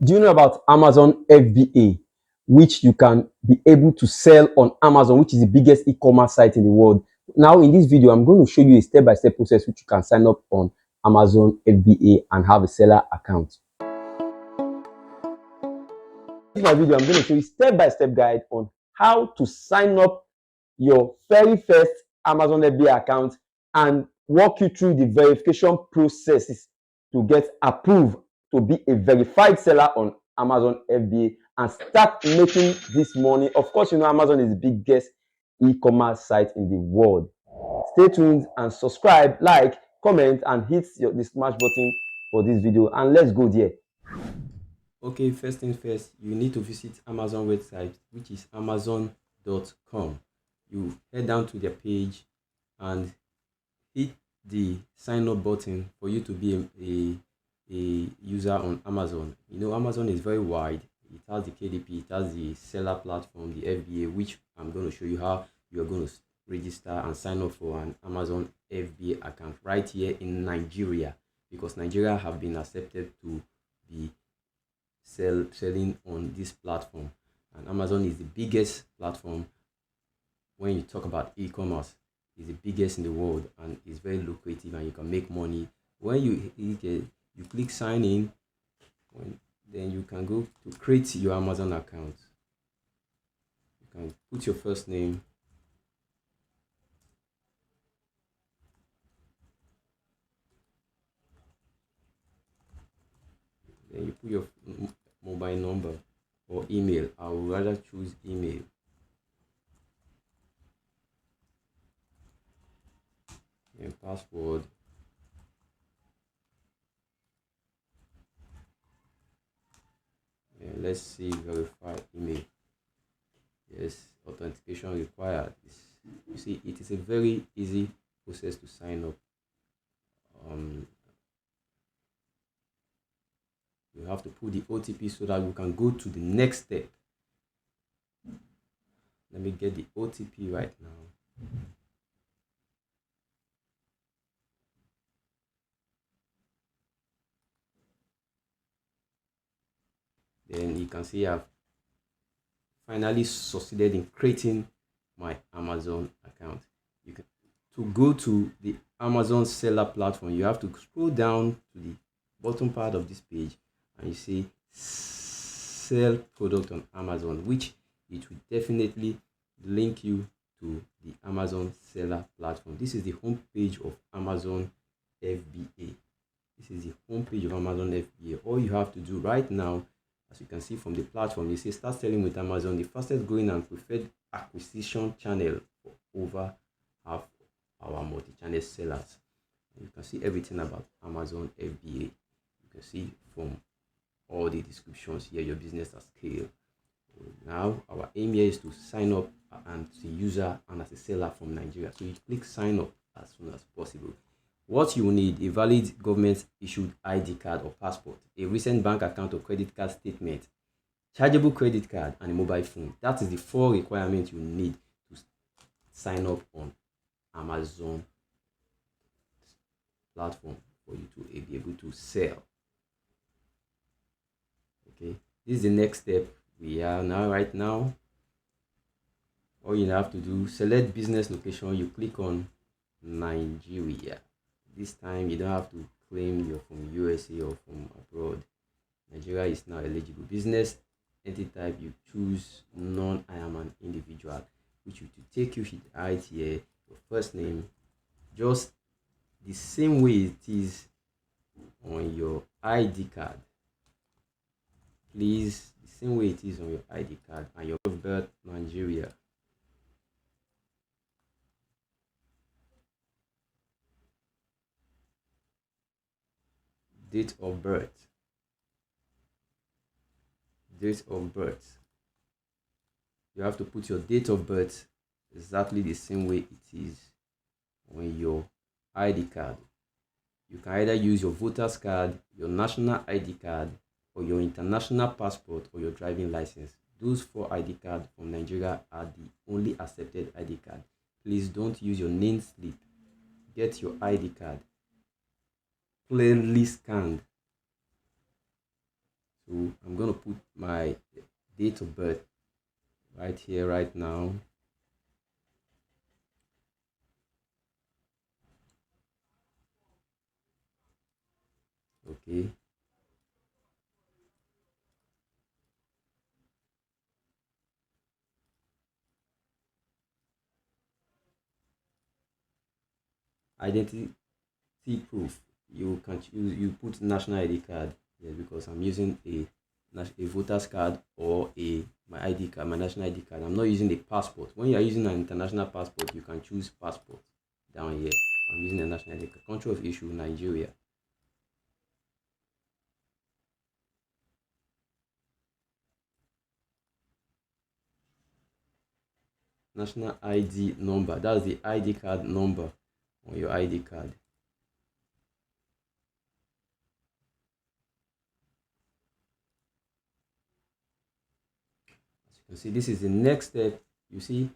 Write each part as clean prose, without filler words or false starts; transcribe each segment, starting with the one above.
Do you know about Amazon FBA, which you can be able to sell on Amazon, which is the biggest e-commerce site in the world? Now, in this video, I'm going to show you a step-by-step process which you can sign up on Amazon FBA and have a seller account. In my video, I'm going to show you step-by-step guide on how to sign up your very first Amazon FBA account and walk you through the verification processes to get approved to be a verified seller on Amazon FBA and start making this money. Of course, you know Amazon is the biggest e-commerce site in the world. Stay tuned and subscribe, like, comment, and hit the smash button for this video, and let's go there. Okay, first thing first, you need to visit Amazon website, which is amazon.com. You head down to their page and hit the sign up button for you to be a user on Amazon. You know, Amazon is very wide. It has the KDP, it has the seller platform, the FBA, which I'm going to show you how you're going to register and sign up for an Amazon FBA account right here in Nigeria, because Nigeria have been accepted to be selling on this platform, and Amazon is the biggest platform when you talk about e-commerce. Is the biggest in the world and is very lucrative, and you can make money when you click sign in. Then you can go to create your Amazon account. You can put your first name, then you put your mobile number or email. I would rather choose email. And password. And let's see, verify email. Yes, authentication required. You see, it is a very easy process to sign up. You have to put the OTP so that you can go to the next step. Let me get the OTP right now. Then you can see I've finally succeeded in creating my Amazon account. To go to the Amazon seller platform, you have to scroll down to the bottom part of this page and you see sell product on Amazon, which it will definitely link you to the Amazon seller platform. This is the home page of Amazon FBA. This is the home page of Amazon FBA. All you have to do right now, as you can see from the platform, you see start selling with Amazon, the fastest growing and preferred acquisition channel for over half our multi-channel sellers. You can see everything about Amazon FBA. You can see from all the descriptions here, your business at scale. Now our aim here is to sign up and as a user and as a seller from Nigeria. So you click sign up as soon as possible. What you will need: a valid government issued ID card or passport, a recent bank account or credit card statement, chargeable credit card, and a mobile phone. That is the 4 requirements you need to sign up on Amazon platform for you to be able to sell. Okay, this is the next step. We are now right now. All you have to do, select business location. You click on Nigeria. This time you don't have to claim you're from USA or from abroad. Nigeria is now eligible. Business entity type, you choose none. I am an individual, which will take you right here. Your first name, just the same way it is on your ID card. Please, the same way it is on your ID card, and your birth, Nigeria. Date of birth. Date of birth. You have to put your date of birth exactly the same way it is on your ID card. You can either use your voter's card, your national ID card, or your international passport or your driving license. Those 4 ID cards from Nigeria are the only accepted ID card. Please don't use your name slip. Get your ID card plainly scanned So I'm going to put my date of birth right here, right now. Okay. Identity proof. You can choose, you put national ID card. Yes, because I'm using a voter's card or my ID card, my national ID card. I'm not using the passport. When you are using an international passport, you can choose passport down here. I'm using a national ID card. Country of issue, Nigeria. National ID number. That's the ID card number on your ID card. As you can see, this is the next step. You see,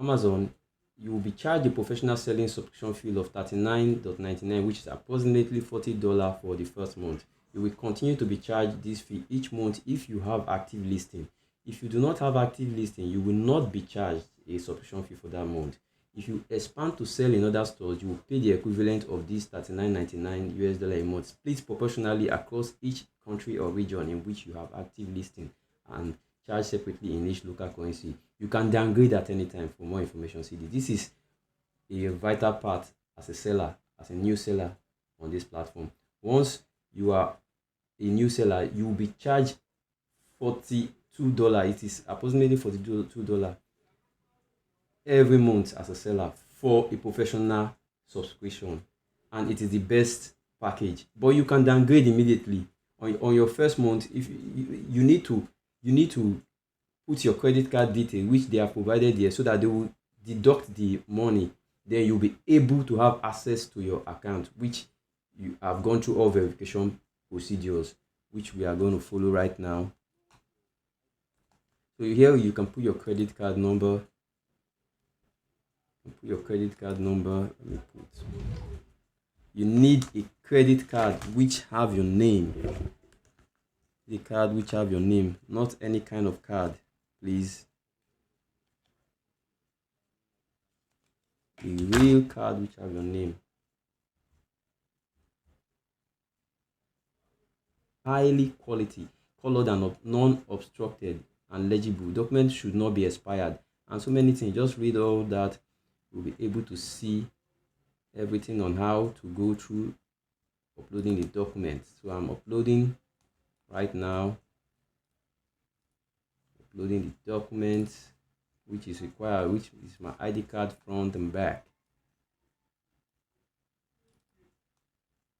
Amazon, you will be charged a professional selling subscription fee of $39.99, which is approximately $40 for the first month. You will continue to be charged this fee each month if you have active listing. If you do not have active listing, you will not be charged a subscription fee for that month. If you expand to sell in other stores, you will pay the equivalent of this $39.99 US a month, split proportionally across each country or region in which you have active listing, and charge separately in each local currency. You can downgrade at any time. For more information, see this is a vital part as a seller, as a new seller on this platform. Once you are a new seller, you will be charged $42. It is approximately $42 every month as a seller for a professional subscription, and it is the best package. But you can downgrade immediately on your first month. If you need to put your credit card detail, which they have provided here, so that they will deduct the money. Then you'll be able to have access to your account, which you have gone through all verification procedures, which we are going to follow right now. So here you can put your credit card number. Let me put. You need a credit card which have your name. The card which have your name, not any kind of card, please. The real card which have your name. Highly quality, colored and non-obstructed and legible. Documents should not be expired, and so many things. Just read all that. You'll be able to see everything on how to go through uploading the documents. So I'm uploading right now. Uploading the documents which is required, which is my ID card front and back.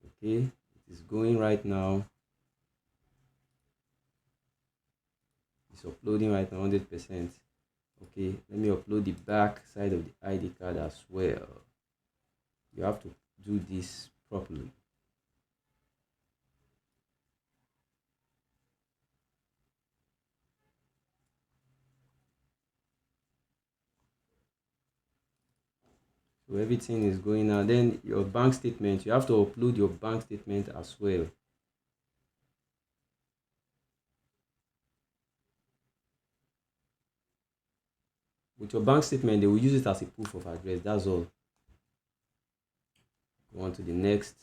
Okay, it is going right now. It's uploading right now, 100%. Okay, let me upload the back side of the ID card as well. You have to do this properly. So everything is going now. Then your bank statement, you have to upload your bank statement as well. With your bank statement, they will use it as a proof of address. That's all. Go on to the next.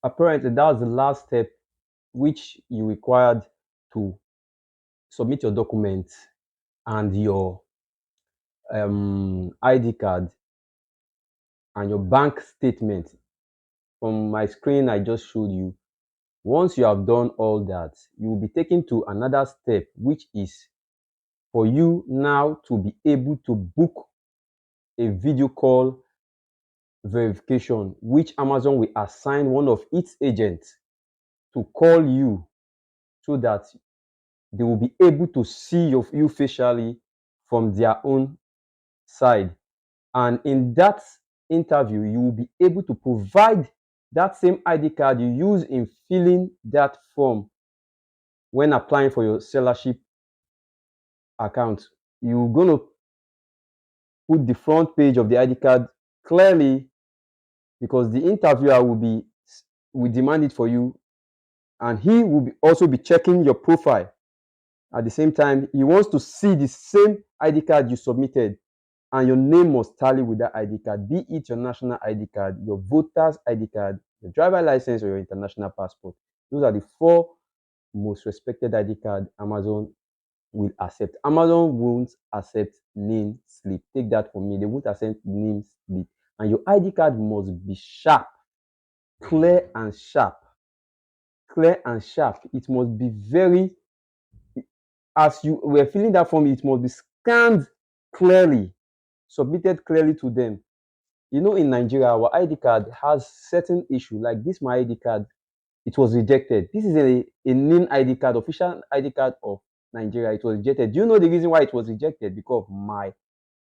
Apparently, that was the last step which you required to submit your documents and your ID card and your bank statement. From my screen I just showed you. Once you have done all that, you will be taken to another step, which is for you now to be able to book a video call verification, which Amazon will assign one of its agents to call you, so that they will be able to see you facially from their own side. And in that interview, you will be able to provide that same ID card you use in filling that form when applying for your sellership account. You're going to put the front page of the ID card clearly because the interviewer will demand it for you, and he will also be checking your profile. At the same time, he wants to see the same ID card you submitted, and your name must tally with that ID card, be it your national ID card, your voter's ID card, your driver license, or your international passport. Those are the 4 most respected ID card Amazon will accept. Amazon won't accept name slip. Take that from me. They won't accept name slip. And your ID card must be sharp, clear and sharp. Clear and sharp. It must be very, as you were filling that form, it must be scanned clearly, submitted clearly to them. You know, in Nigeria, our ID card has certain issue. Like this, my ID card, it was rejected. This is a NIN ID card, official ID card of Nigeria. It was rejected. Do you know the reason why it was rejected? Because my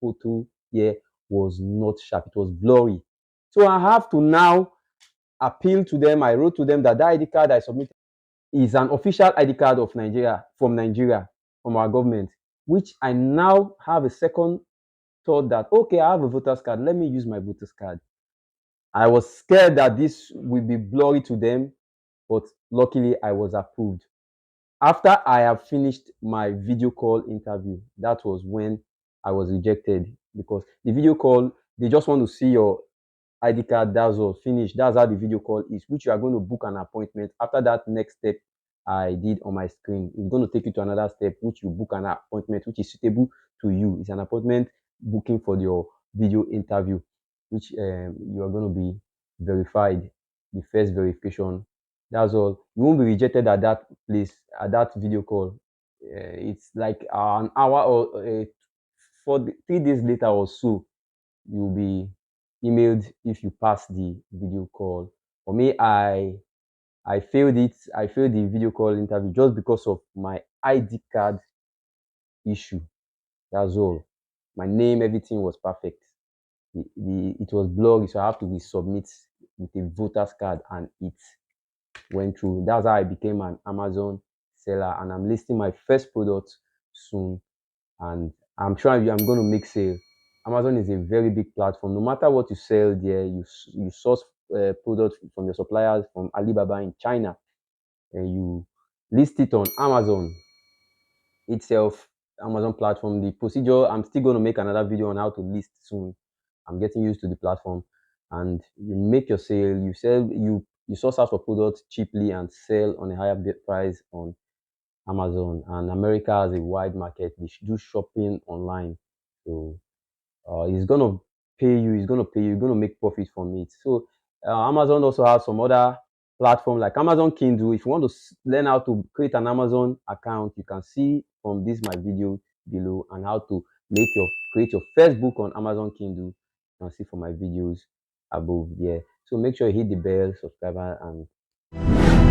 photo here was not sharp. It was blurry. So I have to now appeal to them. I wrote to them that ID card I submitted is an official ID card of Nigeria, from our government, which I now have a second thought that, okay, I have a voter's card. Let me use my voter's card. I was scared that this will be blurry to them, but luckily I was approved. After I have finished my video call interview, that was when I was rejected, because the video call, they just want to see your ID card, that's all, finished. That's how the video call is, which you are going to book an appointment. After that next step I did on my screen, it's going to take you to another step, which you book an appointment which is suitable to you. It's an appointment booking for your video interview, which you are going to be verified, the first verification. That's all. You won't be rejected at that place, at that video call. It's like an hour or 3 days later or so, you'll be emailed if you pass the video call. For me, I failed it. I failed the video call interview just because of my ID card issue. That's all. My name, everything was perfect. It was blurry, so I have to resubmit with a voter's card, and it went through. That's how I became an Amazon seller, and I'm listing my first product soon, and I'm sure I'm going to make sale. Amazon is a very big platform. No matter what you sell there, you source products from your suppliers from Alibaba in China, and you list it on Amazon itself, Amazon platform. The procedure, I'm still going to make another video on how to list soon. I'm getting used to the platform, and you make your sale. You sell, you source out for products cheaply and sell on a higher price on Amazon. And America has a wide market. They do shopping online, so it's gonna pay you. It's gonna pay you. You're gonna make profit from it. So Amazon also has some other platform like Amazon Kindle. If you want to learn how to create an Amazon account, you can see from this my video below, and how to create your first book on Amazon Kindle. You can see from my videos above there. So make sure you hit the bell, subscribe, and